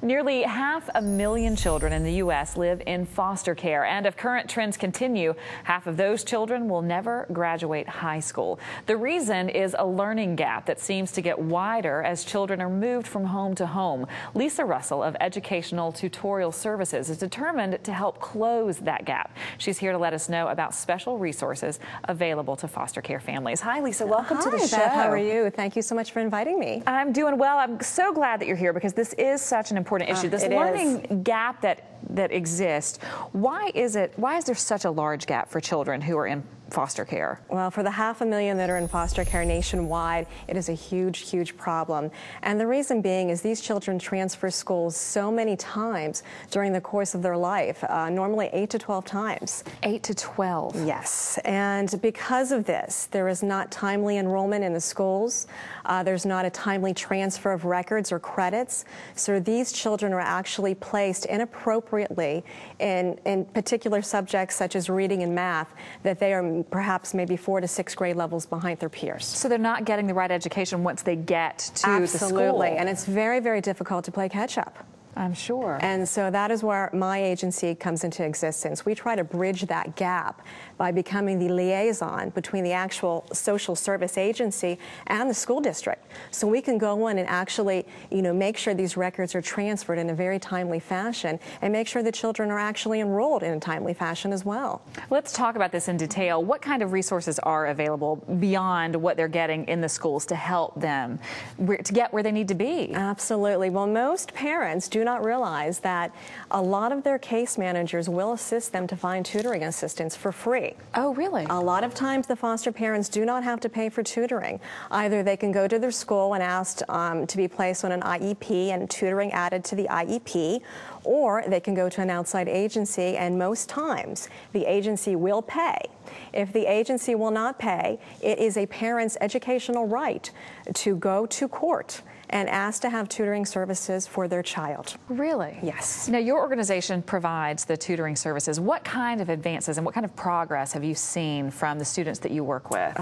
Nearly 500,000 children in the U.S. live in foster care, and if current trends continue, half of those children will never graduate high school. The reason is a learning gap that seems to get wider as children are moved from home to home. Lisa Russell of Educational Tutorial Services is determined to help close that gap. She's here to let us know about special resources available to foster care families. Hi, Lisa. Welcome to the show. Beth, how are you? Thank you so much for inviting me. I'm doing well. I'm so glad that you're here because this is such an important issue. This learning gap that exists. Why is there such a large gap for children who are in foster care? Well, for the 500,000 that are in foster care nationwide, it is a huge, huge problem. And the reason being is these children transfer schools so many times during the course of their life, normally 8 to 12 times. 8 to 12? Yes. And because of this, there is not timely enrollment in the schools. There's not a timely transfer of records or credits. So these children are actually placed inappropriately in particular subjects such as reading and math that they are perhaps maybe 4 to 6 grade levels behind their peers. So they're not getting the right education once they get to the school. Absolutely, and it's very, very difficult to play catch up. I'm sure. And so that is where my agency comes into existence. We try to bridge that gap by becoming the liaison between the actual social service agency and the school district. So we can go in and actually, make sure these records are transferred in a very timely fashion and make sure the children are actually enrolled in a timely fashion as well. Let's talk about this in detail. What kind of resources are available beyond what they're getting in the schools to help them to get where they need to be? Absolutely. Well, most parents do not realize that a lot of their case managers will assist them to find tutoring assistance for free. Oh, really? A lot of times the foster parents do not have to pay for tutoring. Either they can go to their school and ask to be placed on an IEP and tutoring added to the IEP, or they can go to an outside agency, and most times the agency will pay. If the agency will not pay, it is a parent's educational right to go to court and ask to have tutoring services for their child. Really? Yes. Now, your organization provides the tutoring services. What kind of advances and what kind of progress have you seen from the students that you work with?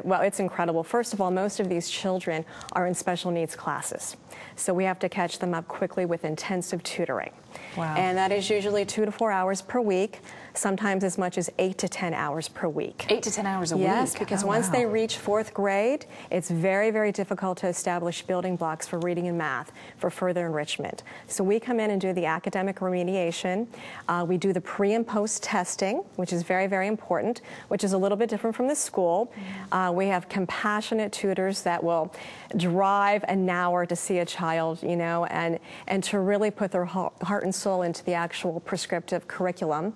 Well, it's incredible. First of all, most of these children are in special needs classes. So we have to catch them up quickly with intensive tutoring. Wow. And that is usually 2 to 4 hours per week, sometimes as much as 8 to 10 hours per week. 8 to 10 hours a week? Yes, because once they reach 4th grade, it's very, very difficult to establish building blocks for reading and math for further enrichment. So we come in and do the academic remediation. We do the pre and post testing, which is very, very important, which is a little bit different from the school. We have compassionate tutors that will drive an hour to see a child, and to really put their heart and soul into the actual prescriptive curriculum.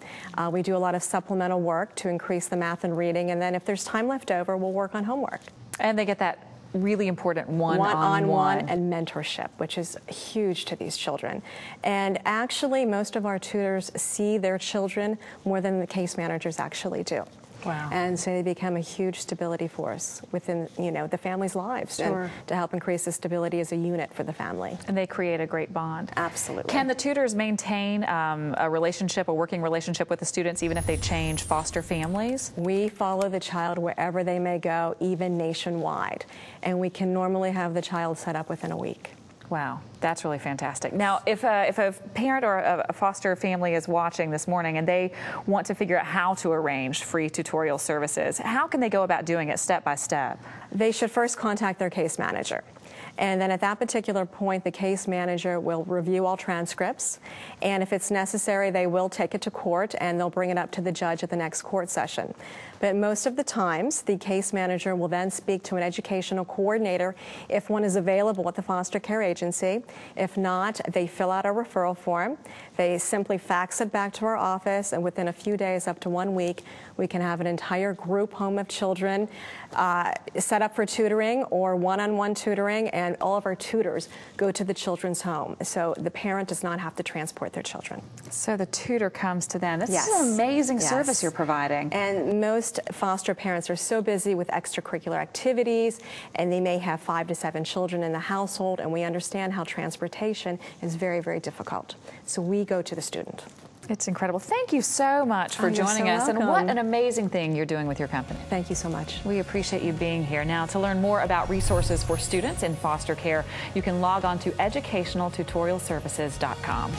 We do a lot of supplemental work to increase the math and reading, and then if there's time left over, we'll work on homework. And they get that really important one-on-one and mentorship, which is huge to these children. And actually, most of our tutors see their children more than the case managers actually do. Wow. And so they become a huge stability force within, the family's lives. Sure. And to help increase the stability as a unit for the family. And they create a great bond. Absolutely. Can the tutors maintain a working relationship with the students even if they change foster families? We follow the child wherever they may go, even nationwide. And we can normally have the child set up within a week. Wow, that's really fantastic. Now, if a parent or a foster family is watching this morning and they want to figure out how to arrange free tutorial services, how can they go about doing it step by step? They should first contact their case manager. And then at that particular point, the case manager will review all transcripts. And if it's necessary, they will take it to court and they'll bring it up to the judge at the next court session. But most of the times, the case manager will then speak to an educational coordinator if one is available at the foster care agency. If not, they fill out a referral form. They simply fax it back to our office, and within a few days, up to 1 week, we can have an entire group home of children set up for tutoring or one-on-one tutoring, and all of our tutors go to the children's home. So the parent does not have to transport their children. So the tutor comes to them. This Yes. is an amazing Yes. service you're providing. And most foster parents are so busy with extracurricular activities, and they may have 5 to 7 children in the household, and we understand how transportation is very, very difficult. So we go to the student. It's incredible. Thank you so much for joining us. Welcome. And what an amazing thing you're doing with your company. Thank you so much. We appreciate you being here. Now, to learn more about resources for students in foster care, you can log on to educationaltutorialservices.com.